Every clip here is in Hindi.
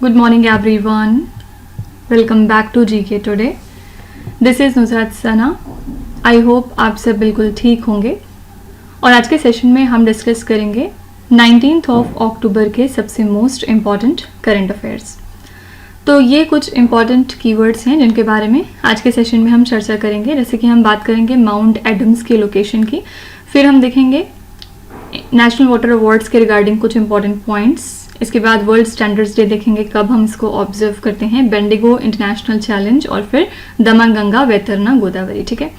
Good morning everyone. Welcome back to GK today. This is Nusrat Sana. I hope आप सब बिल्कुल ठीक होंगे और आज के सेशन में हम डिस्कस करेंगे 19th ऑफ अक्टूबर के सबसे मोस्ट इम्पॉर्टेंट करंट अफेयर्स. तो ये कुछ इम्पॉर्टेंट कीवर्ड्स हैं जिनके बारे में आज के सेशन में हम चर्चा करेंगे. जैसे कि हम बात करेंगे माउंट एडम्स की लोकेशन की, फिर हम देखेंगे नेशनल वाटर अवार्ड्स के रिगार्डिंग कुछ इंपॉर्टेंट पॉइंट्स. इसके बाद वर्ल्ड स्टैंडर्ड्स डे देखेंगे, कब हम इसको ऑब्जर्व करते हैं, बेंडिगो इंटरनेशनल चैलेंज और फिर दमनगंगा वैतरना गोदावरी. ठीक है,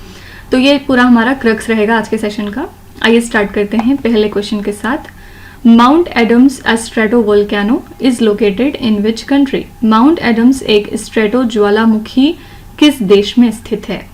तो ये पूरा हमारा क्रक्स रहेगा आज के सेशन का. आइए स्टार्ट करते हैं पहले क्वेश्चन के साथ. Mount Adams a stratovolcano is located in which country? Mount Adams एक स्ट्रेटो ज्वालामुखी किस देश में स्थित है?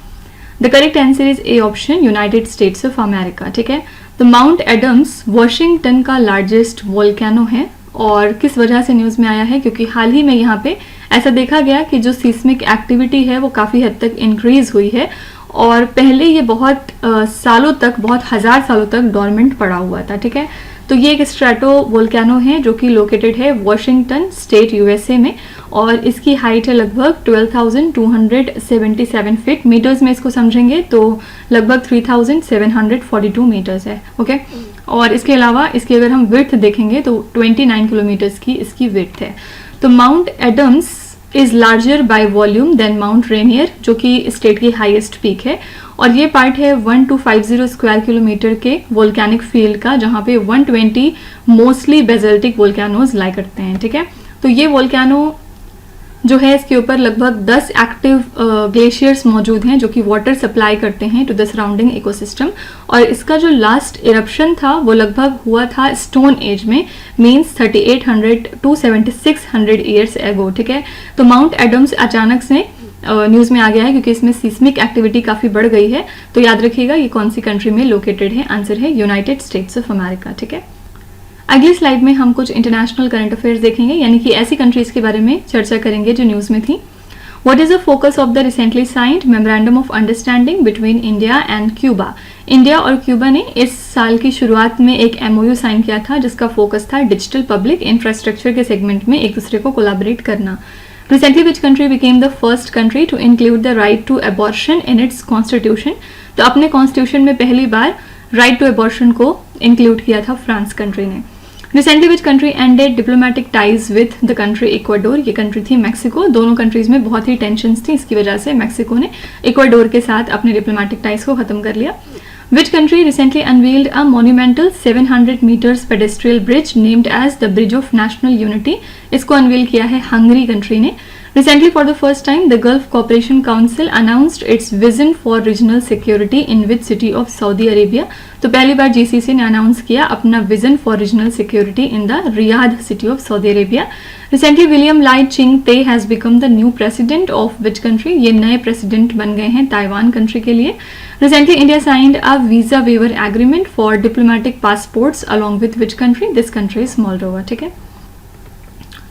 The correct answer is A option, United States of America. ठीक है, तो माउंट एडम्स वॉशिंगटन का लार्जेस्ट वोल्केनो है और किस वजह से न्यूज़ में आया है, क्योंकि हाल ही में यहाँ पे ऐसा देखा गया कि जो सीस्मिक एक्टिविटी है वो काफ़ी हद तक इंक्रीज हुई है और पहले ये बहुत सालों तक, बहुत हजार सालों तक डोरमेंट पड़ा हुआ था. ठीक है, तो ये एक स्ट्रेटो वोल्केनो है जो कि लोकेटेड है वॉशिंगटन स्टेट यूएसए में और इसकी हाइट है लगभग 12,277 फीट. मीटर्स में इसको समझेंगे तो लगभग 3,742 मीटर्स है. ओके, और इसके अलावा इसकी अगर हम विड्थ देखेंगे तो 29 किलोमीटर्स की इसकी विड्थ है. तो Mount Adams is larger by volume than Mount Rainier जो कि स्टेट की हाईएस्ट पीक है और ये पार्ट है 1250 स्क्वायर किलोमीटर के वोल्केनिक फील्ड का, जहाँ पे 120 मोस्टली बेजल्टिक वोल्केनोज लाई करते हैं. ठीक है, तो ये वोल्केनो जो है इसके ऊपर लगभग 10 एक्टिव ग्लेशियर्स मौजूद हैं जो कि वाटर सप्लाई करते हैं टू द सराउंडिंग इकोसिस्टम. और इसका जो लास्ट इरप्शन था वो लगभग हुआ था स्टोन एज में, मींस 3800 टू 7600 ईयर्स एगो. ठीक है, तो माउंट एडम्स अचानक से न्यूज़ में आ गया है क्योंकि इसमें सीस्मिक एक्टिविटी काफ़ी बढ़ गई है. तो याद रखिएगा ये कौन सी कंट्री में लोकेटेड है. आंसर है यूनाइटेड स्टेट्स ऑफ अमेरिका. ठीक है, अगली स्लाइड में हम कुछ इंटरनेशनल करंट अफेयर्स देखेंगे, यानी कि ऐसी कंट्रीज के बारे में चर्चा करेंगे जो न्यूज़ में थी. What is the focus of the recently signed memorandum of understanding between India and Cuba? India और क्यूबा ने इस साल की शुरुआत में एक MOU साइन किया था जिसका फोकस था डिजिटल पब्लिक इंफ्रास्ट्रक्चर के सेगमेंट में एक दूसरे को कोलैबोरेट करना. Recently, which country became the first country to include the right to abortion in its constitution? तो अपने कॉन्स्टिट्यूशन में पहली बार राइट टू अबॉर्शन को इंक्लूड किया था फ्रांस कंट्री ने. Recently, which country ended diplomatic ties with the country Ecuador? ये कंट्री थी मैक्सिको. दोनों कंट्रीज में बहुत ही टेंशंस थी, इसकी वजह से मैक्सिको ने इक्वाडोर के साथ अपने डिप्लोमेटिक टाइज को खत्म कर लिया. Which country recently unveiled a monumental 700 meters pedestrian bridge named as the Bridge of National Unity? इसको अनवील किया है हंगरी कंट्री ने. Recently, for the first time, the Gulf Cooperation Council announced its vision for regional security in which city of Saudi Arabia? तो पहली बार GCC ने अनाउंस किया अपना vision for regional security in the Riyadh city of Saudi Arabia. Recently William Lai Ching Te has become the new president of which country? ये नए प्रेसिडेंट बन गए हैं ताइवान कंट्री के लिए. Recently India signed a visa waiver agreement for diplomatic passports along with which country? This country is Moldova. ठीक है,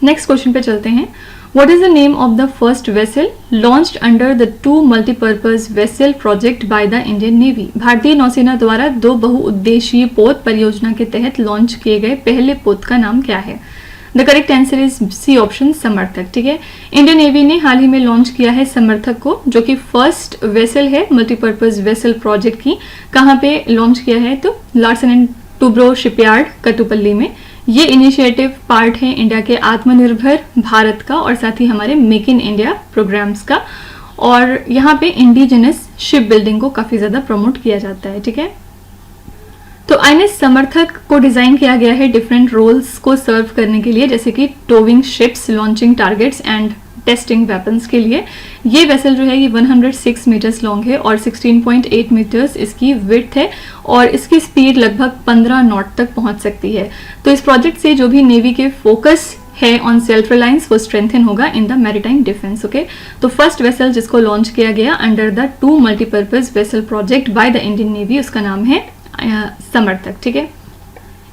नेक्स्ट क्वेश्चन पे चलते हैं. What is the name of the first vessel launched under the two multi-purpose vessel project by the Indian Navy? भारतीय नौसेना द्वारा दो बहुउद्देशीय पोत परियोजना के तहत लॉन्च किए गए पहले पोत का नाम क्या है? The correct answer is C option, Samarthak. ठीक है, इंडियन नेवी ने हाल ही में लॉन्च किया है समर्थक को जो कि फर्स्ट वेसल है मल्टीपर्पज वेसल प्रोजेक्ट की. कहाँ पे लॉन्च किया है? तो लार्सन एंड टूब्रो शिपयार्ड कटुपल्ली में. ये इनिशिएटिव पार्ट है इंडिया के आत्मनिर्भर भारत का और साथ ही हमारे मेक इन इंडिया प्रोग्राम्स का और यहाँ पे इंडिजिनस शिप बिल्डिंग को काफी ज्यादा प्रमोट किया जाता है. ठीक है, तो INS समर्थक को डिजाइन किया गया है डिफरेंट रोल्स को सर्व करने के लिए, जैसे कि towing ships, launching targets and testing weapons के लिए. ये वेसल जो है ये 106 मीटर्स लॉन्ग है और 16.8 मीटर्स इसकी विड्थ है और इसकी स्पीड लगभग 15 नॉट तक पहुंच सकती है. तो इस प्रोजेक्ट से जो भी नेवी के फोकस है ऑन सेल्फ रिलायंस वो स्ट्रेंथन होगा in the maritime defence. Okay, तो फर्स्ट वेसल जिसको लॉन्च किया गया under the two multipurpose vessel project by the Indian navy उसका नाम है समर्थक. ठीक है,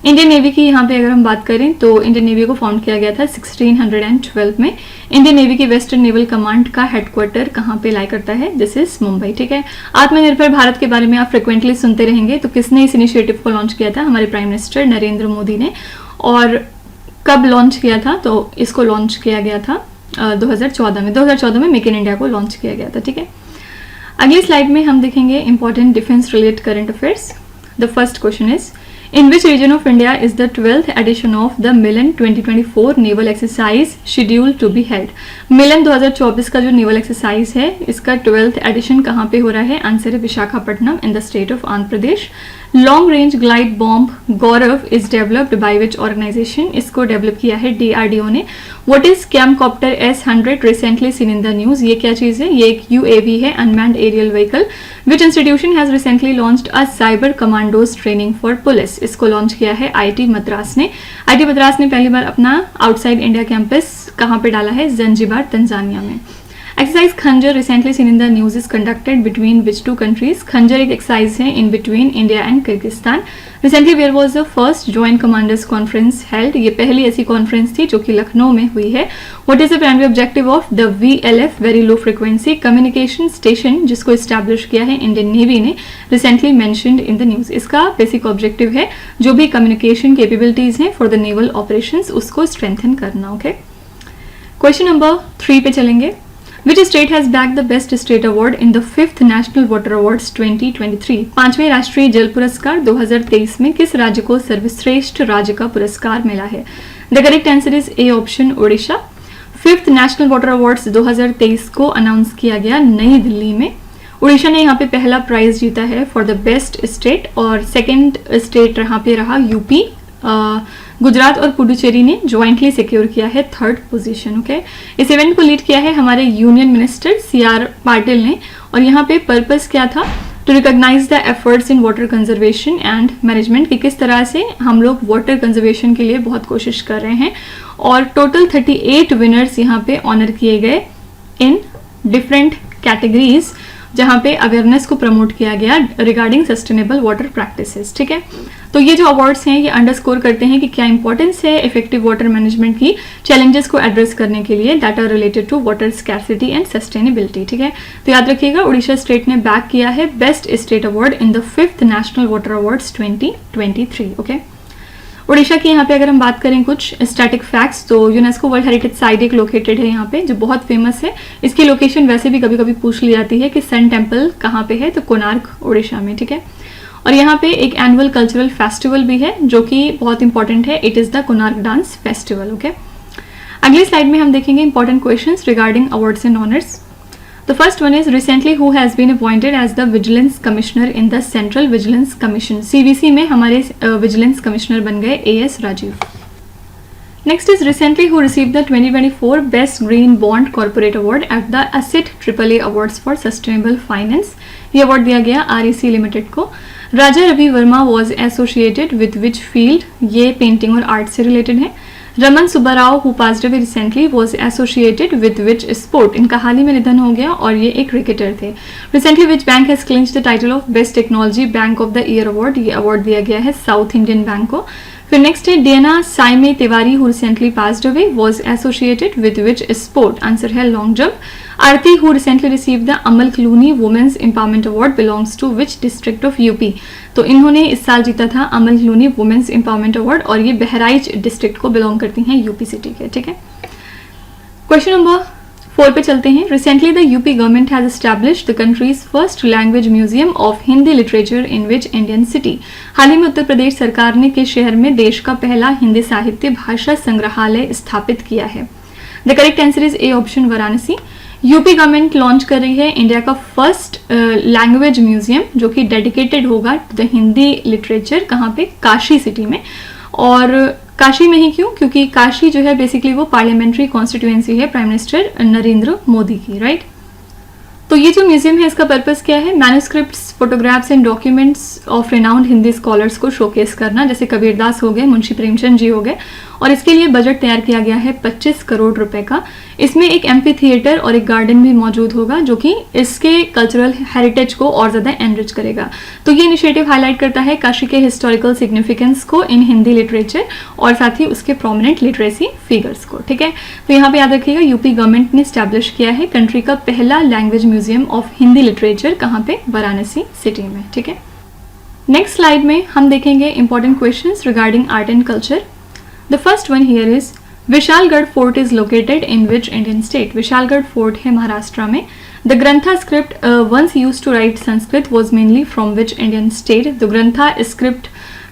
इंडियन नेवी की यहाँ पे अगर हम बात करें तो इंडियन नेवी को फाउंड किया गया था 1612 में. इंडियन नेवी की वेस्टर्न नेवल कमांड का हेडक्वार्टर कहाँ पे लाई करता है? This is Mumbai. ठीक है, आत्मनिर्भर भारत के बारे में आप फ्रिक्वेंटली सुनते रहेंगे. तो किसने इस इनिशिएटिव को लॉन्च किया था? हमारे प्राइम मिनिस्टर नरेंद्र मोदी ने. और कब लॉन्च किया था? तो इसको लॉन्च किया गया था 2014 में मेक इन इंडिया को लॉन्च किया गया था, ठीक है। अगली स्लाइड में हम देखेंगे important defence related current affairs. The first question is, in which region of India is the 12th edition of the Milan 2024 naval exercise scheduled to be held? मिलन 2024 का जो नेवल एक्सरसाइज है इसका 12th एडिशन कहाँ पे हो रहा है? आंसर है Visakhapatnam in the state of Andhra Pradesh. Long range glide bomb Gaurav is developed by which organisation? इसको डेवलप किया है DRDO ने। What is Camcopter S100 recently seen in the news? ये क्या चीज है? ये एक UAV है, unmanned aerial vehicle. Which institution has recently launched a cyber commandos training for police? इसको लॉन्च किया है IT मद्रास ने। IT मद्रास ने पहली बार अपना आउटसाइड इंडिया कैंपस कहाँ पे डाला है? जंजीबार, तंजानिया में। Exercise Khanjar recently seen in the news is conducted between which two countries? Khanjar एक एक्सरसाइज है in between India and Kyrgyzstan. Recently where was the first joint commanders conference held? ये पहली ऐसी कॉन्फ्रेंस थी जो कि लखनऊ में हुई है। What is the primary objective of the VLF very low frequency communication station, जिसको एस्टैब्लिश किया है इंडियन नेवी ने, recently mentioned in the news? इसका बेसिक ऑब्जेक्टिव है जो भी कम्युनिकेशन कैपेबिलिटीज हैं फॉर द नेवल ऑपरेशंस उसको स्ट्रेंथन करना। ओके, क्वेश्चन नंबर 3 पे चलेंगे। Which state has bagged the Best State Award in the 5th National Water Awards 2023? 5वें राष्ट्रीय जल पुरस्कार 2023 में किस राज्य को सर्वश्रेष्ठ राज्य का पुरस्कार मिला है? The correct answer is A option, Orissa. 5th national water awards 2023 को अनाउंस किया गया नई दिल्ली में। उड़ीसा ने यहाँ पे पहला प्राइज जीता है फॉर द बेस्ट स्टेट, और सेकेंड स्टेट यहाँ पे रहा यूपी। गुजरात और पुडुचेरी ने ज्वाइंटली सिक्योर किया है 3rd पोजीशन। ओके, इस इवेंट को लीड किया है हमारे यूनियन मिनिस्टर CR पाटिल ने, और यहाँ पे पर्पस क्या था? To recognise the efforts in water conservation and management, कि किस तरह से हम लोग वाटर कंजर्वेशन के लिए बहुत कोशिश कर रहे हैं। और टोटल 38 विनर्स यहाँ पे ऑनर किए गए इन डिफरेंट कैटेगरीज, जहाँ पे अवेयरनेस को प्रमोट किया गया रिगार्डिंग सस्टेनेबल वाटर प्रैक्टिसेस, ठीक है। तो ये जो अवार्ड्स हैं ये अंडरस्कोर करते हैं कि क्या इंपॉर्टेंस है इफेक्टिव वाटर मैनेजमेंट की चैलेंजेस को एड्रेस करने के लिए that are related to water scarcity and sustainability, ठीक है। तो याद रखिएगा, उड़ीसा स्टेट ने बैक किया है best state award in the 5th national water awards 2023। Okay, Orissa की यहाँ पे अगर हम बात करें कुछ स्टैटिक फैक्ट्स, तो यूनेस्को वर्ल्ड हेरिटेज साइट एक लोकेटेड है यहाँ पे जो बहुत फेमस है। इसकी लोकेशन वैसे भी कभी कभी पूछ ली जाती है कि सन टेम्पल कहाँ पे है, तो कोणार्क उड़ीसा में, ठीक है। और यहाँ पे एक एनुअल कल्चरल फेस्टिवल भी है जो कि बहुत इंपॉर्टेंट है, it is the Konark dance festival. Okay, अगली स्लाइड में हम देखेंगे important questions regarding awards and honours. The first one is recently who has been appointed as the Vigilance Commissioner in the Central Vigilance Commission? CVC में हमारे Vigilance Commissioner बन गए AS Rajiv. Next is recently who received the 2024 Best Green Bond Corporate Award at the ASSET AAA Awards for Sustainable Finance? ये अवार्ड दिया गया REC लिमिटेड को। Raja Ravi Varma was associated with which field? ये पेंटिंग और आर्ट से रिलेटेड है। Raman Subbarao who passed away recently was associated with which sport? इनका हाल ही में निधन हो गया और ये एक क्रिकेटर थे। Recently which bank has clinched the title of best technology bank of the year award? ये अवार्ड दिया गया है साउथ इंडियन बैंक को। फिर नेक्स्ट है डियना साइमे Tiwari who recently passed away was associated with which sport? Answer है long jump. Aarti who recently received the Amal Clooney women's empowerment award belongs to which district of UP? तो इन्होंने इस साल जीता था Amal Clooney women's empowerment award, और ये बहराइच डिस्ट्रिक्ट को बिलोंग करती हैं, यूपी सिटी के, ठीक है। क्वेश्चन नंबर 4 पे चलते हैं। Recently the UP government has established the country's first language museum of Hindi literature in which Indian city? हाल ही में उत्तर प्रदेश सरकार ने किस शहर में देश का पहला हिंदी साहित्य भाषा संग्रहालय स्थापित किया है? The correct answer is A option, Varanasi. UP government launch कर रही है इंडिया का फर्स्ट लैंग्वेज म्यूजियम जो कि डेडिकेटेड होगा टू द हिंदी लिटरेचर। कहाँ पे? काशी सिटी में। और काशी में ही क्यों? क्योंकि काशी जो है बेसिकली वो पार्लियामेंट्री कॉन्स्टिट्यूएंसी है प्राइम मिनिस्टर नरेंद्र मोदी की, राइट। तो ये जो म्यूजियम है इसका पर्पस क्या है? Manuscripts, photographs and documents of renowned Hindi scholars को शोकेस करना, जैसे कबीरदास हो गए, मुंशी प्रेमचंद जी हो गए। और इसके लिए बजट तैयार किया गया है 25 करोड़ रुपए का। इसमें एक एम्फी थिएटर और एक गार्डन भी मौजूद होगा जो कि इसके कल्चरल हेरिटेज को और ज़्यादा एनरिच करेगा। तो ये इनिशिएटिव हाईलाइट करता है काशी के हिस्टोरिकल सिग्निफिकेंस को इन हिंदी लिटरेचर और साथ ही उसके प्रोमिनेंट लिटरेसी फिगर्स को, ठीक है। तो यहाँ पे याद रखिएगा यूपी गवर्नमेंट ने स्टैब्लिश किया है कंट्री का पहला language museum of Hindi literature. कहाँ पे? वाराणसी सिटी में, ठीक है। नेक्स्ट स्लाइड में हम देखेंगे important questions regarding art and culture. The first one here is Vishalgad fort is located in which Indian state? Vishalgad fort है महाराष्ट्र में. The Grantha script once used to write Sanskrit was mainly from which Indian state? The Grantha script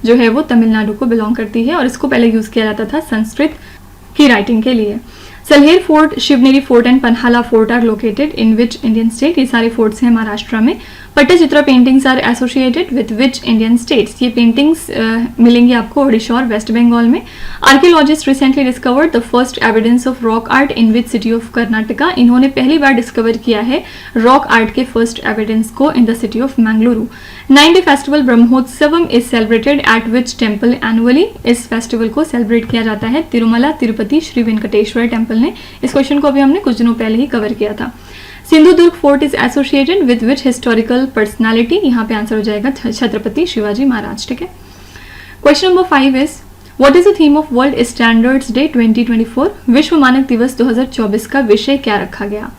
जो है वो तमिलनाडु को बिलोंग करती है और इसको पहले यूज किया जाता था संस्कृत की राइटिंग के लिए. Salher fort, Shivneri fort and Panhala fort are located in which Indian state? ये सारे फोर्ट्स हैं महाराष्ट्र में. Pattachitra paintings are associated with which Indian states? ये पेंटिंग्स मिलेंगी आपको ओडिशा और वेस्ट बंगाल में. Archaeologist recently discovered the first evidence of rock art in which city of Karnataka? इन्होंने पहली बार डिस्कवर किया है रॉक आर्ट के फर्स्ट एविडेंस को in the city of Mangaluru. 9-day festival Brahmotsavam is celebrated eight which temple annually? इस फेस्टिवल को सेलिब्रेट किया जाता है तिरुमला तिरुपति श्री वेंकटेश्वर टेम्पल ने. इस क्वेश्चन को अभी हमने कुछ दिनों पहले ही कवर किया था. Sindhudurg fort is associated with which historical personality? यहाँ पे आंसर हो जाएगा छत्रपति शिवाजी महाराज. ठीक है. Question number 5 is what is the theme of world Standards day 2024? विश्व मानक दिवस 2024 का विषय क्या रखा गया?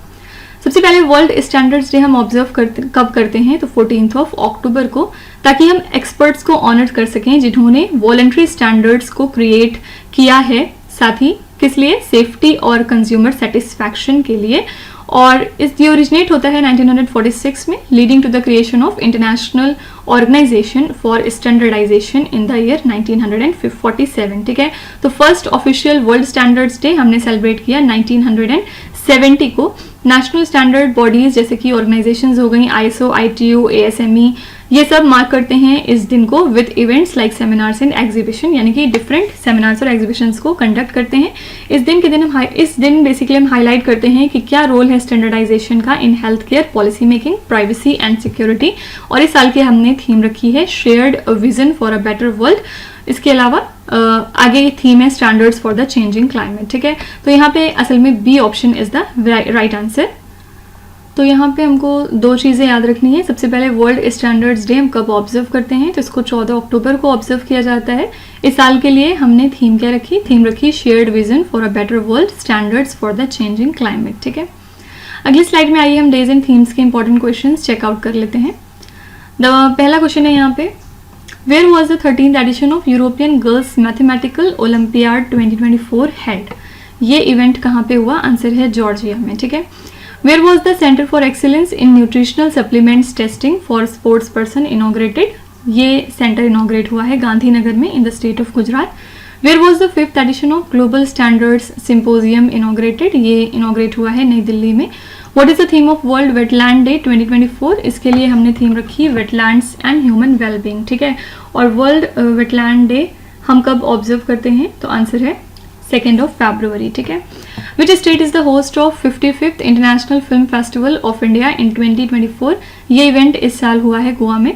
सबसे पहले वर्ल्ड स्टैंडर्ड्स डे हम ऑब्जर्व कब करते हैं? तो 14 अक्टूबर को, ताकि हम एक्सपर्ट्स को ऑनर कर सकें जिन्होंने वॉलंटरी स्टैंडर्ड्स को क्रिएट किया है. साथ ही किस लिए? सेफ्टी और कंज्यूमर सेटिस्फैक्शन के लिए. और ये ओरिजिनेट होता है 1946 में, leading to the creation of International Organization for Standardization in the year 1947. ठीक है. तो first official World Standards Day हमने सेलिब्रेट किया 1970 को. नेशनल स्टैंडर्ड बॉडीज जैसे कि ऑर्गेनाइजेशंस हो गई, ISO, ITU, ASME, ये सब मार्क करते हैं इस दिन को with events like seminars and exhibition, यानी कि डिफरेंट सेमिनार्स और एग्जीबिशंस को कंडक्ट करते हैं. इस दिन बेसिकली हम हाईलाइट करते हैं कि क्या रोल है स्टैंडर्डाइजेशन का in health care, policy making, privacy and security. और इस साल की हमने थीम रखी है shared vision for a better world. इसके अलावा आगे थीम है standards for the changing climate. ठीक है. तो यहाँ पे असल में B option is the right answer. तो यहाँ पे हमको दो चीज़ें याद रखनी है. सबसे पहले वर्ल्ड स्टैंडर्ड्स डे हम कब ऑब्जर्व करते हैं? तो इसको 14 अक्टूबर को ऑब्जर्व किया जाता है. इस साल के लिए हमने थीम क्या रखी? थीम रखी shared vision for a better world, standards for the changing climate. ठीक है. अगली स्लाइड में आइए हम डेज एंड थीम्स के इंपॉर्टेंट क्वेश्चन चेकआउट कर लेते हैं. पहला क्वेश्चन है यहाँ पे, where was the 13th edition of European girls mathematical olympiad 2024 held? ये इवेंट कहाँ पे हुआ? आंसर है जॉर्जिया में. ठीक है. Where was the centre for excellence in nutritional supplements testing for sports person inaugurated? ये सेंटर इनॉग्रेट हुआ है गांधीनगर में in the state of Gujarat. Where was the 5th edition of global standards symposium inaugurated? ये इनॉग्रेट हुआ है नई दिल्ली में. What is the theme of world wetland day 2024? इसके लिए हमने थीम रखी वेटलैंड्स एंड ह्यूमन वेलबींग. ठीक है. और वर्ल्ड वेटलैंड डे हम कब ऑब्जर्व करते हैं? तो आंसर है 2 फरवरी. ठीक है. Which state is the host of 55th International Film Festival of India in 2024? ये इवेंट इस साल हुआ है गोवा में.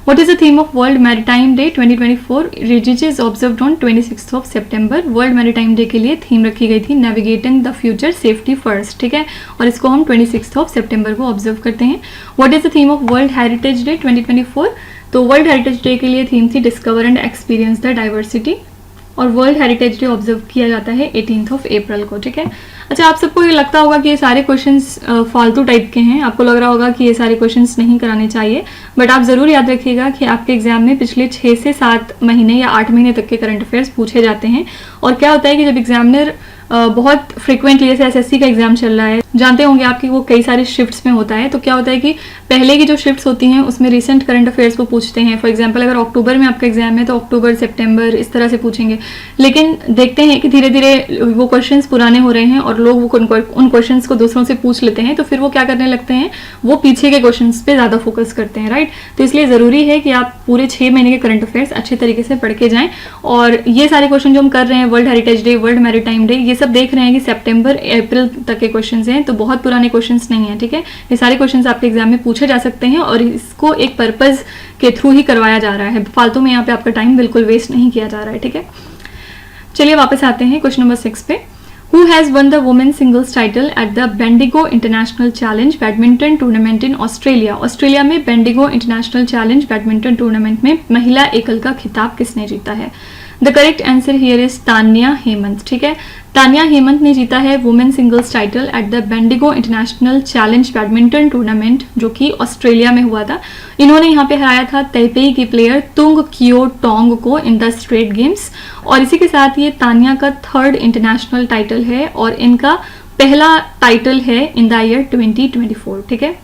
What is the theme of World Maritime Day 2024? Which is observed on 26th of September. World Maritime Day के लिए थीम रखी गई थी Navigating the Future Safety First. ठीक है. और इसको हम 26th of September को ऑब्जर्व करते हैं. What is the theme of World Heritage Day 2024? तो वर्ल्ड हेरिटेज डे के लिए थीम थी discover and experience the diversity. और वर्ल्ड हेरिटेज डे ऑब्जर्व किया जाता है 18 अप्रैल को. ठीक है. अच्छा, आप सबको ये लगता होगा कि ये सारे क्वेश्चंस फालतू टाइप के हैं. आपको लग रहा होगा कि ये सारे क्वेश्चंस नहीं कराने चाहिए, बट आप ज़रूर याद रखिएगा कि आपके एग्जाम में पिछले 6 से 7 महीने या 8 महीने तक के करंट अफेयर्स पूछे जाते हैं. और क्या होता है कि जब एग्जामिनर बहुत फ्रिक्वेंटली, जैसे SSC का एग्जाम चल रहा है, जानते होंगे आपकी वो कई सारे शिफ्ट्स में होता है, तो क्या होता है कि पहले की जो शिफ्ट्स होती हैं उसमें रिसेंट करंट अफेयर्स वो पूछते हैं. फॉर एग्जांपल अगर अक्टूबर में आपका एग्जाम है तो अक्टूबर, सितंबर इस तरह से पूछेंगे. लेकिन देखते हैं कि धीरे धीरे वो क्वेश्चंस पुराने हो रहे हैं और लोग उन क्वेश्चंस को दूसरों से पूछ लेते हैं, तो फिर वो क्या करने लगते हैं, वो पीछे के क्वेश्चंस पे ज़्यादा फोकस करते हैं. राइट. तो इसलिए ज़रूरी है कि आप पूरे 6 महीने के करंट अफेयर्स अच्छे तरीके से पढ़ के जाएँ. और ये सारे क्वेश्चन जो हम कर रहे हैं, world heritage day, world maritime day, ये सब देख रहे हैं कि सितंबर अप्रैल तक के क्वेश्चंस हैं, तो बहुत पुराने क्वेश्चंस नहीं है. ठीक है. ये सारे क्वेश्चंस आपके एग्जाम में पूछे जा सकते हैं और इसको एक पर्पस के थ्रू ही करवाया जा रहा है. फालतू में यहाँ पे आपका टाइम बिल्कुल वेस्ट नहीं किया जा रहा है. ठीक है. चलिए वापस आते हैं क्वेश्चन नंबर 6 पे. Who has won the women's singles title at the Bendigo International Challenge badminton tournament in Australia? Australia में Bendigo International Challenge badminton tournament में महिला एकल का खिताब किसने जीता है? The correct answer here is Tanya Hemant, ठीक है। तान्या हेमंत ने जीता है women singles title at the Bendigo International Challenge badminton tournament, जो कि ऑस्ट्रेलिया में हुआ था। इन्होंने यहाँ पे हराया था ताइपेई की प्लेयर तुंग कियो टोंग को इन द स्ट्रेट गेम्स, और इसी के साथ ये तान्या का 3rd इंटरनेशनल टाइटल है और इनका पहला टाइटल है इन द ईयर 2024, ठीक है।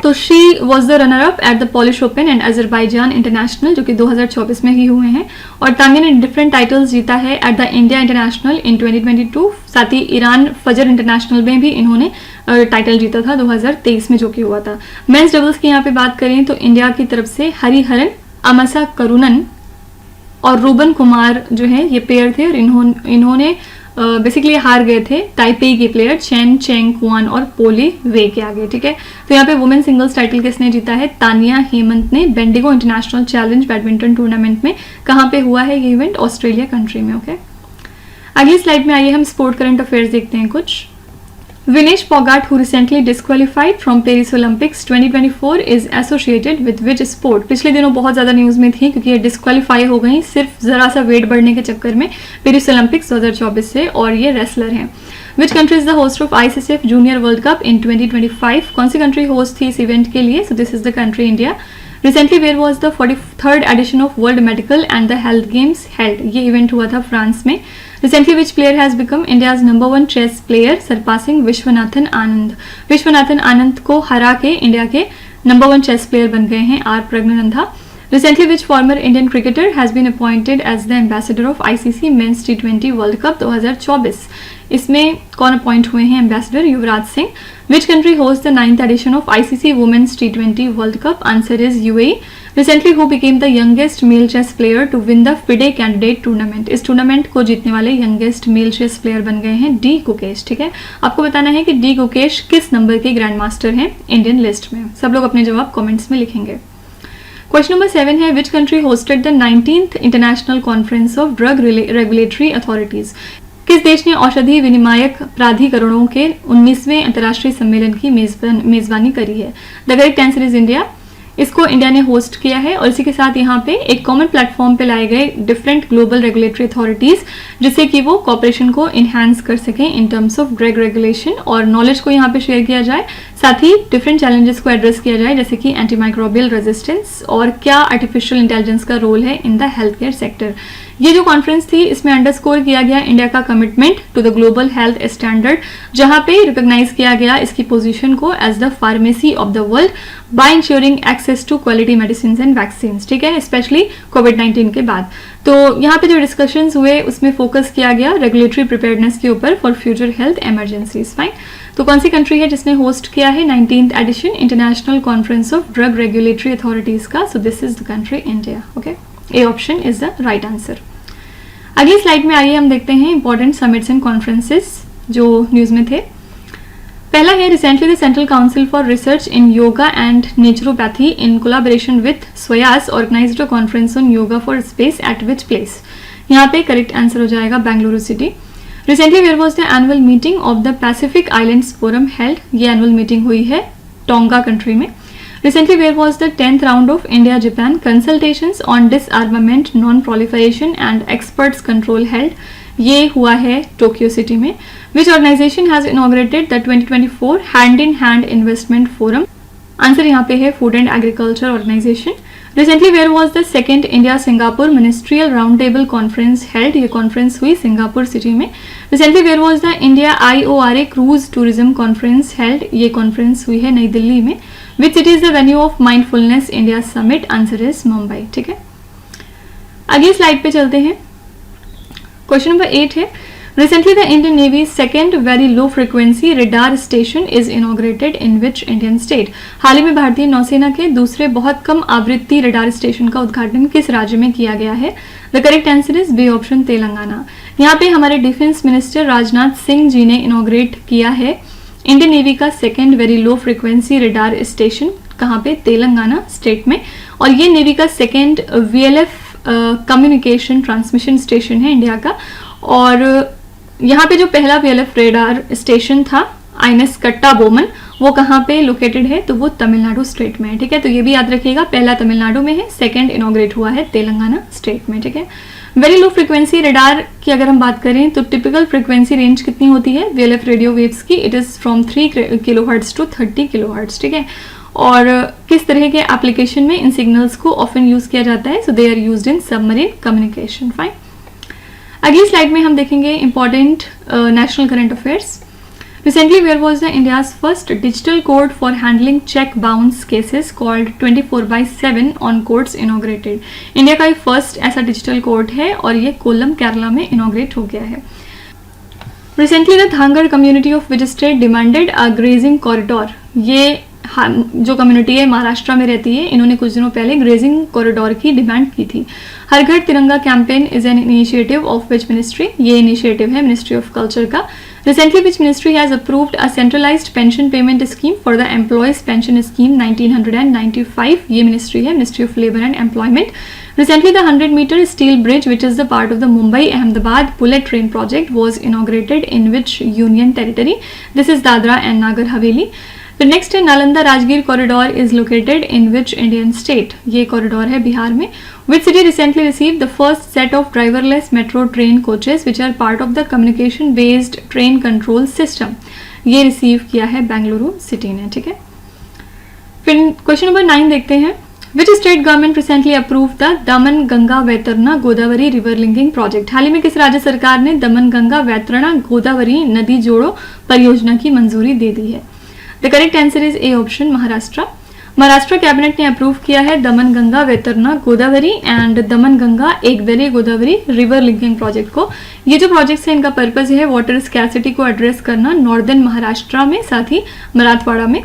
तो she was the runner up at the polish open and Azerbaijan international, जो कि 2024 में ही हुए हैं, और तान्या ने डिफरेंट टाइटल्स जीता है एट द इंडिया इंटरनेशनल इन 2022, साथ ही ईरान फजर इंटरनेशनल में भी इन्होंने टाइटल जीता था 2023 में, जो कि हुआ था। मेंस डबल्स की यहाँ पे बात करें तो इंडिया की तरफ से हरिहरन अमसा करुणन और रूबन कुमार जो है ये पेयर थे, और इन्होंने बेसिकली हार गए थे ताइपेई के प्लेयर चेन चेंग कुआन और पोली वे के आगे, ठीक है। तो यहाँ पे वुमेन सिंगल्स टाइटल किसने जीता है? तान्या हेमंत ने Bendigo International Challenge badminton tournament में। कहाँ पे हुआ है ये इवेंट? ऑस्ट्रेलिया कंट्री में, ओके। अगली स्लाइड में आइए हम स्पोर्ट करंट अफेयर्स देखते हैं कुछ। Vinesh Pogart, who recently disqualified from Paris Olympics 2024, is associated with which sport? पिछले दिनों बहुत ज़्यादा न्यूज़ में थी क्योंकि ये डिस्क्वालीफाई हो गई सिर्फ ज़रा सा वेट बढ़ने के चक्कर में पेरिस ओलंपिक्स 2024 से, और ये रेसलर हैं। Which country is the host of ICCF Junior World Cup in 2025? कौन सी कंट्री होस्ट थी इस इवेंट के लिए? So this is the country India. Recently, where was the 43rd edition of World Medical and the Health Games held? ये इवेंट हुआ था फ्रांस में। Recently, which player has become India's #1 chess player, surpassing Viswanathan Anand? Viswanathan Anand को हरा के इंडिया के #1 चेस प्लेयर बन गए हैं R Praggnanandhaa. Recently, which former Indian cricketer has been appointed as the ambassador of ICC Men's T20 World Cup 2024? इसमें कौन अपॉइंट हुए हैं ambassador? Yuvraj Singh. Which country hosts the 9th edition of ICC Women's T20 World Cup? Answer is UAE. Recently, who became the youngest male chess player to win the FIDE Candidate Tournament? इस टूर्नामेंट को जीतने वाले यंगेस्ट मेल चेस प्लेयर बन गए हैं डी गुकेश, ठीक है। आपको बताना है कि डी गुकेश किस नंबर के ग्रैंड मास्टर हैं इंडियन लिस्ट में। सब लोग अपने जवाब कमेंट्स में लिखेंगे। क्वेश्चन नंबर 7 है, which country hosted the 19th international conference of drug regulatory authorities? किस देश ने औषधि विनियामक प्राधिकरणों के 19वें अंतर्राष्ट्रीय सम्मेलन की मेजबानी करी है? The correct answer is India. इसको इंडिया ने होस्ट किया है, और इसी के साथ यहाँ पे एक कॉमन प्लेटफॉर्म पे लाए गए डिफरेंट ग्लोबल रेगुलेटरी अथॉरिटीज, जिससे कि वो कॉपरेशन को इन्हांस कर सकें in terms of drug regulation, और नॉलेज को यहाँ पे शेयर किया जाए, साथ ही डिफरेंट चैलेंजेस को एड्रेस किया जाए, जैसे कि एंटीमाइक्रोबियल रेजिस्टेंस और क्या आर्टिफिशियल इंटेलिजेंस का रोल है in the health care sector. ये जो कॉन्फ्रेंस थी इसमें अंडरस्कोर किया गया इंडिया का commitment to the global health standard, जहां पे रिकॉग्नाइज किया गया इसकी पोजीशन को as the pharmacy of the world by ensuring access to quality medicine and vaccine, ठीक है, स्पेशली कोविड-19 के बाद। तो यहाँ पे जो डिस्कशंस हुए उसमें फोकस किया गया रेगुलेटरी प्रिपेयर्डनेस के ऊपर for future health emergencies, fine. तो कौन सी कंट्री है जिसने होस्ट किया है 19th edition international conference of drug regulatory authorities का? So this is the country India, okay. A option is the right answer. अगली स्लाइड में आइए हम देखते हैं इंपॉर्टेंट समिट्स एंड कॉन्फ्रेंसेस जो न्यूज में थे। पहला है, recently the central council for research in yoga and naturopathy in collaboration with Svyasa organised a conference on yoga for space at which place? यहाँ पे करेक्ट आंसर हो जाएगा Bengaluru city. Recently where was the annual meeting of the Pacific islands forum held? ये एनुअल मीटिंग हुई है टोंगा कंट्री में। Recently, where was the 10th round of India-Japan consultations on disarmament, non-proliferation and experts control held? ये हुआ है टोक्यो सिटी में। Which organization has inaugurated the 2024 Hand-in-Hand Investment Forum? Answer यहाँ पे है food and agriculture organisation. Recently, where was the second India-Singapore Ministerial Roundtable Conference held? ये कॉन्फ्रेंस हुई सिंगापुर सिटी में। Recently, where was the India IORA Cruise Tourism Conference held? ये कॉन्फ्रेंस हुई है नई दिल्ली में। Which city is the venue of Mindfulness India Summit? Answer is Mumbai, ठीक है। अगली स्लाइड पे चलते हैं। क्वेश्चन नंबर 8 है, Recently, the Indian Navy's second very low frequency radar station is inaugurated in which Indian state? हाल ही में भारतीय नौसेना के दूसरे बहुत कम आवृत्ति रडार स्टेशन का उद्घाटन किस राज्य में किया गया है? The correct answer is B option, Telangana. यहाँ पे हमारे डिफेंस मिनिस्टर राजनाथ सिंह जी ने इनॉग्रेट किया है इंडियन नेवी का second very low frequency radar station. कहाँ पे? तेलंगाना स्टेट में। और ये नेवी का second VLF communication transmission station है इंडिया का। और यहाँ पे जो पहला VLF रेडार स्टेशन था INS कट्टा बोमन, वो कहाँ पे लोकेटेड है? तो वो तमिलनाडु स्टेट में है, ठीक है। तो ये भी याद रखिएगा, पहला तमिलनाडु में है, सेकंड इनॉग्रेट हुआ है तेलंगाना स्टेट में, ठीक है। वेरी लो फ्रीक्वेंसी रेडार की अगर हम बात करें तो टिपिकल फ्रीक्वेंसी रेंज कितनी होती है VLF रेडियो वेव्स की? It is from 3 kilohertz to 30 kilohertz, ठीक है। और किस तरह के एप्लीकेशन में इन सिग्नल्स को ऑफन यूज किया जाता है? So they are used in submarine communication. Fine. अगली स्लाइड में हम देखेंगे important national current affairs. Recently, where was the India's first digital court for handling check bounce cases called 24/7 on courts inaugurated? India का फर्स्ट ऐसा डिजिटल कोर्ट है और ये कोल्लम केरला में इनॉग्रेट हो गया है। Recently, the Dhangar community of which state demanded a grazing corridor? ये जो कम्युनिटी है महाराष्ट्र में रहती है, इन्होंने कुछ दिनों पहले ग्रेजिंग कॉरिडोर की डिमांड की थी। हर घर तिरंगा campaign is an initiative of which ministry? ये इनिशिएटिव है मिनिस्ट्री ऑफ कल्चर का। Recently which ministry has approved a centralised pension payment scheme for the employees pension scheme 1995? ये मिनिस्ट्री है ministry of labour and employment. Recently, the 100-meter steel bridge, which is the part of the Mumbai-Ahmedabad bullet train project, was inaugurated in which union territory? This is Dadra and Nagar Haveli. The next है Nalanda Rajgir corridor is located in which Indian state? ये कॉरिडोर है बिहार में। Which city recently receive the first set of driverless metro train coaches which are part of the communication based train control system? ये रिसीव किया है बेंगलुरु सिटी ने, ठीक है। फिर क्वेश्चन नंबर 9 देखते हैं। Which state government recently approve the Daman Ganga Vaitarna Godavari river linking project? हाल ही में किस राज्य सरकार ने दमन गंगा वैतरणा गोदावरी नदी जोड़ो परियोजना की मंजूरी दे दी है? The correct answer is A option, Maharashtra. Maharashtra cabinet ने अप्रूव किया है Daman Ganga Vaitarna Godavari and Daman Ganga Ekveri Godavari river linking project को। ये जो प्रोजेक्ट्स है इनका पर्पज है वाटर स्कैर्सिटी को एड्रेस करना नॉर्दर्न महाराष्ट्र में, साथ ही मराठवाड़ा में।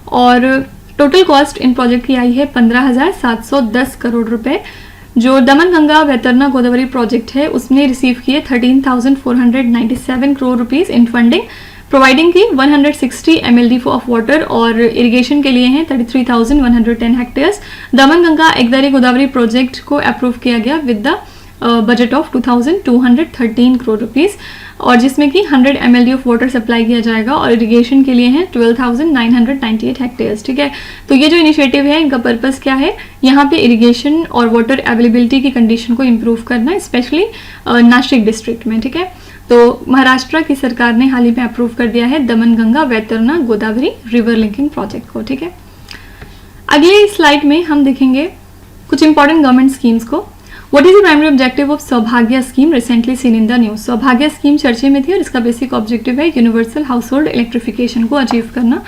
और टोटल कॉस्ट इन प्रोजेक्ट की आई है 15,710 करोड़ रुपए। जो दमन गंगा वैतरणा गोदावरी प्रोजेक्ट है उसने रिसीव किए 13,497 crore rupees in funding, providing की 160 MLD ऑफ वाटर और इरिगेशन के लिए हैं 33,110 हेक्टेयर्स। दमन गंगा एकवेरी गोदावरी प्रोजेक्ट को अप्रूव किया गया with the budget of 2,213 crore rupees, और जिसमें कि 100 MLD ऑफ वाटर सप्लाई किया जाएगा और इरिगेशन के लिए हैं 12,998 हेक्टेयर्स, ठीक है। तो ये जो इनिशिएटिव है इनका पर्पस क्या है? यहाँ पे इरिगेशन और वाटर अवेलेबिलिटी की कंडीशन को इम्प्रूव करना, स्पेशली नासिक डिस्ट्रिक्ट में, ठीक है। तो महाराष्ट्र की सरकार ने हाल ही में अप्रूव कर दिया है Daman Ganga Vaitarna Godavari river linking project को, ठीक है। अगले स्लाइड में हम देखेंगे कुछ इंपॉर्टेंट गवर्नमेंट स्कीम्स को। What is the primary objective of Saubhagya scheme recently seen in the news? Saubhagya scheme चर्चे में थी और इसका बेसिक ऑब्जेक्टिव है यूनिवर्सल हाउस होल्ड इलेक्ट्रिफिकेशन को अचीव करना।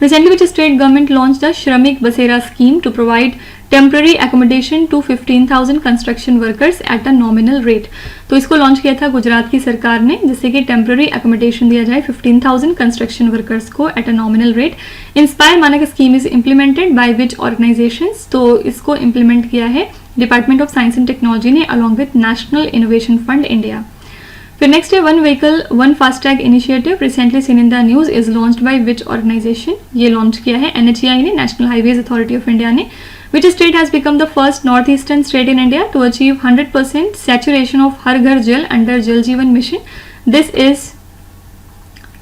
Recently which state government launch the Shramik Basera scheme to provide temporary accommodation to 15,000 construction workers eight a nominal rate? तो इसको लॉन्च किया था गुजरात की सरकार ने, जिससे कि टेम्पररी एकोमोडेशन दिया जाए 15,000 कंस्ट्रक्शन वर्कर्स को at a nominal rate. Inspire Manak scheme is implemented by which organisations? तो इसको इम्प्लीमेंट किया है department of science and technology ने along with national innovation fund India. फिर नेक्स्ट है one vehicle one FASTag initiative recently seen in the news is launched by which organisation? ये लॉन्च किया है NHAI ने, national highways authority of India ने। Which state has become the first northeastern state in India to achieve 100% saturation of हर घर जल under जल जीवन mission? This is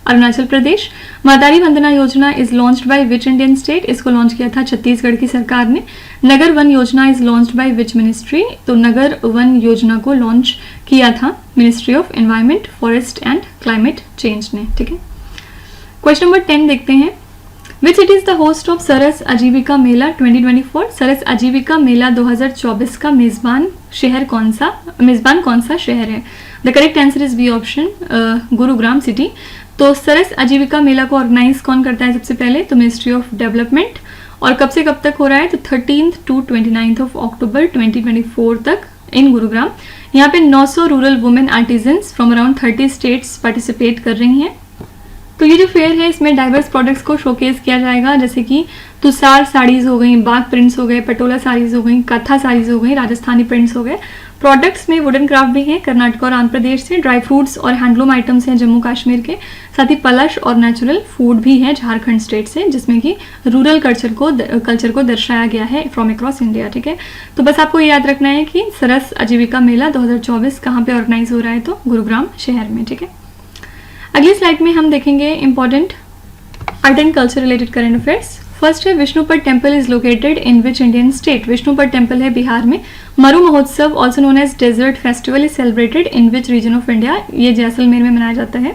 Arunachal Pradesh. महदारी Vandana Yojana is launched by which Indian state? इसको लॉन्च किया था छत्तीसगढ़ की सरकार ने। नगर वन योजना is launched by which ministry? तो नगर वन योजना को लॉन्च किया था ministry of environment, forest and climate change ने, ठीक है। क्वेश्चन नंबर 10 देखते हैं। Which it is the host of सरस आजीविका मेला 2024? सरस आजीविका मेला 2024 का मेजबान कौन सा शहर है? The correct answer is B option, Gurugram city. तो सरस आजीविका मेला को ऑर्गेनाइज कौन करता है सबसे पहले? तो मिनिस्ट्री ऑफ डेवलपमेंट। और कब से कब तक हो रहा है? तो 13th to 29th of October 2024 तक इन गुरुग्राम। यहाँ पे 900 rural women artisans from around 30 states participate कर रही हैं। तो ये जो फेयर है इसमें डाइवर्स प्रोडक्ट्स को शोकेस किया जाएगा, जैसे कि तुषार साड़ीज हो गई, बाग प्रिंट्स हो गए, पटोला साड़ीज हो गई, कथा साड़ीज हो गई, राजस्थानी प्रिंट्स हो गए। प्रोडक्ट्स में वुडन क्राफ्ट भी है कर्नाटक और आंध्र प्रदेश से, ड्राई फ्रूट्स और हैंडलूम आइटम्स हैं जम्मू कश्मीर के, साथ ही पलश और नेचुरल फूड भी है झारखंड स्टेट से, जिसमें कि रूरल कल्चर को दर्शाया गया है फ्रॉम अक्रॉस इंडिया, ठीक है। तो बस आपको ये याद रखना है कि सरस आजीविका मेला 2024 कहाँ पे ऑर्गेनाइज हो रहा है? तो गुरुग्राम शहर में, ठीक है। अगली स्लाइड में हम देखेंगे important art and culture related current affairs. First है Vishnupad temple is located in which Indian state. Vishnupad temple है बिहार में। Maru Mahotsav also known as desert festival is celebrated in which region of India. ये जैसलमेर में मनाया जाता है।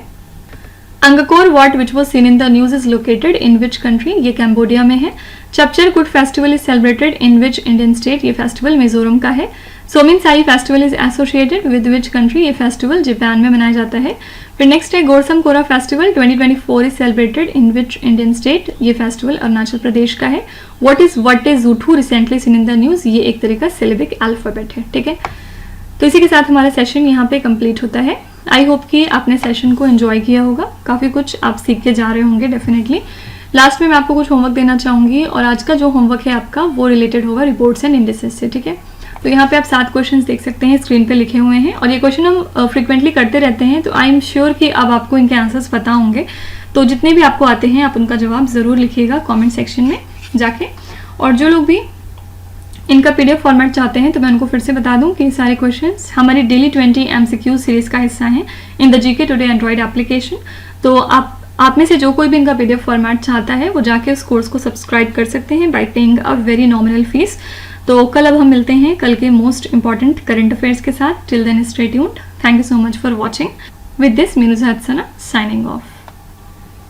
Angkor Wat which was seen in the news is located in which country. ये कैम्बोडिया में है। Chapchar Kut festival is celebrated in which Indian state. ये फेस्टिवल मिजोरम का है। Somin Sai festival is associated with which country. ये फेस्टिवल जापान में मनाया जाता है। फिर नेक्स्ट है Gorsam Kora festival 2024 is celebrated in which Indian state. ये फेस्टिवल अरुणाचल प्रदेश का है। What is Zutho recently seen in the news. ये एक तरह का सिलेबिक अल्फाबेट है, ठीक है। तो इसी के साथ हमारा सेशन यहाँ पे कंप्लीट होता है। आई होप कि आपने सेशन को एंजॉय किया होगा, काफ़ी कुछ आप सीख के जा रहे होंगे डेफिनेटली। लास्ट में मैं आपको कुछ होमवर्क देना चाहूँगी और आज का जो होमवर्क है आपका वो रिलेटेड होगा रिपोर्ट्स एंड इंडिसेस से, ठीक है। तो यहाँ पे आप 7 क्वेश्चंस देख सकते हैं, स्क्रीन पे लिखे हुए हैं और ये क्वेश्चन हम फ्रिक्वेंटली करते रहते हैं, तो आई एम श्योर कि अब आपको इनके आंसर्स पता होंगे। तो जितने भी आपको आते हैं आप उनका जवाब ज़रूर लिखिएगा कमेंट सेक्शन में जाके। और जो लोग भी इनका PDF फॉर्मेट चाहते हैं तो मैं उनको फिर से बता दूं कि सारे क्वेश्चंस हमारी डेली 20 MCQ सीरीज का हिस्सा हैं in the GK today Android application. तो आप में से जो कोई भी इनका PDF फॉर्मेट चाहता है वो जाके उस कोर्स को सब्सक्राइब कर सकते हैं bye paying a very nominal fees. तो कल अब हम मिलते हैं कल के मोस्ट इंपॉर्टेंट करंट अफेयर्स के साथ। Till then stay tuned. Thank you so much for watching. With this Meenu Hasna signing of.